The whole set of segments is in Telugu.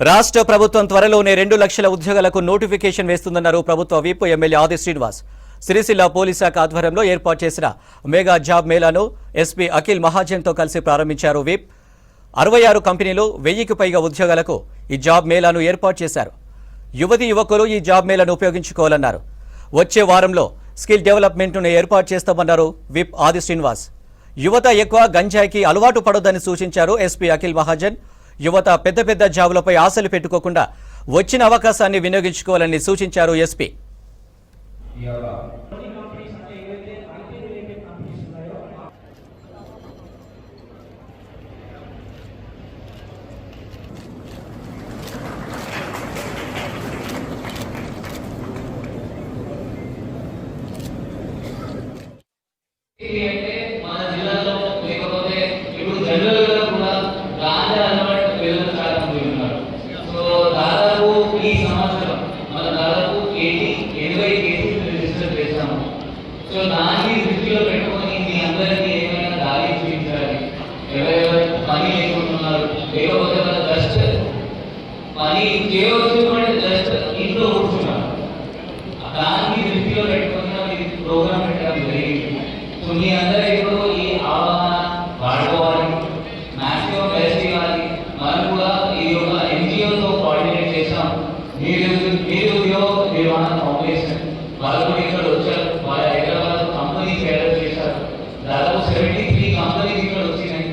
రాష్ట్ర ప్రభుత్వం త్వరలోనే 2 లక్షల ఉద్యోగాలకు నోటిఫికేషన్ వేస్తుందన్నారు ప్రభుత్వ విప్ ఎమ్మెల్యే ఆది శ్రీనివాస్. సిరిసిల్ల పోలీస్ శాఖ ఆధ్వర్యంలో ఏర్పాటు చేసిన మెగా జాబ్ మేళాను ఎస్పీ అఖిల్ మహాజన్తో కలిసి ప్రారంభించారు విప్. 66 కంపెనీలు 1000కి పైగా ఉద్యోగాలకు ఈ జాబ్ మేళాను ఏర్పాటు చేశారు. యువకులు ఈ జాబ్ మేళాను ఉపయోగించుకోవాలన్నారు. వచ్చే వారంలో స్కిల్ డెవలప్మెంట్ను ఏర్పాటు చేస్తామన్నారు విప్ ఆది శ్రీనివాస్. యువత ఎక్కువ గంజాయికి అలవాటు పడొద్దని సూచించారు ఎస్పీ అఖిల్ మహాజన్. యువత పెద్ద జాబులపై ఆశలు పెట్టుకోకుండా వచ్చిన అవకాశాన్ని వినియోగించుకోవాలని సూచించారు ఎస్పీ. సో దాన్ని దృష్టిలో పెట్టుకొని మీ అందరికీ ఏమైనా దారి చూపించాలి. ఎవరెవరు పని లేకుంటున్నారు, లేకపోతే మన జస్ట్ పని చేయవచ్చు అంటే జస్ట్ ఇంట్లో కూర్చున్నారు, దాన్ని దృష్టిలో పెట్టుకుని ఇది ప్రోగ్రామ్ పెట్టడం జరిగింది. సో మీ అందరూ ఇప్పుడు ఈ అవగాహన వాడుకోవాలి, మ్యాక్సిమం బెస్ట్ ఇవ్వాలి. మనం కూడా ఈ యొక్క ఎన్జిఓతో కోఆర్డినేట్ చేసాం. మీరు ఉద్యోగ నిర్వహణ ఫౌండేషన్ వాళ్ళు కూడా ఇక్కడ వచ్చారు. వాళ్ళ హైదరాబాద్ కంపెనీ తయారు చేశారు. దాదాపు 73 కంపెనీస్ ఇక్కడ వచ్చినాయి.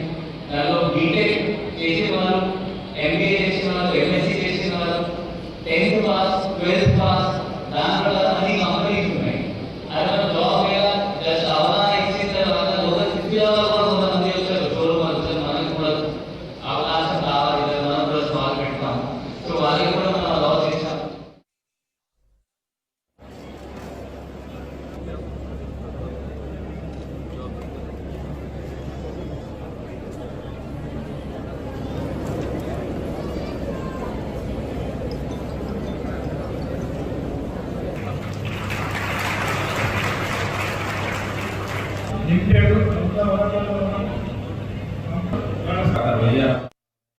దానిలో బీటెక్ చేసిన వాళ్ళు, ఎంబీఏ చేసిన వాళ్ళు, ఎంఎస్సీ చేసిన వాళ్ళు, 10th పాస్, 12th పాస్, దాని ప్రకారం అన్ని కంపెనీస్ ఉన్నాయి. అది మన జాబ్ మీద జస్ట్ అవగాహన ఇచ్చిన తర్వాత ఒక ఉద్యోగాలు కూడా కొంతమంది వచ్చారు. షోరూమ్ వచ్చారు, మనకి కూడా అవకాశం కావాలి, మనం కూడా స్టాల్ పెడతాం. సో వాళ్ళకి కూడా మనం అలా చేస్తాం. నమస్కారం.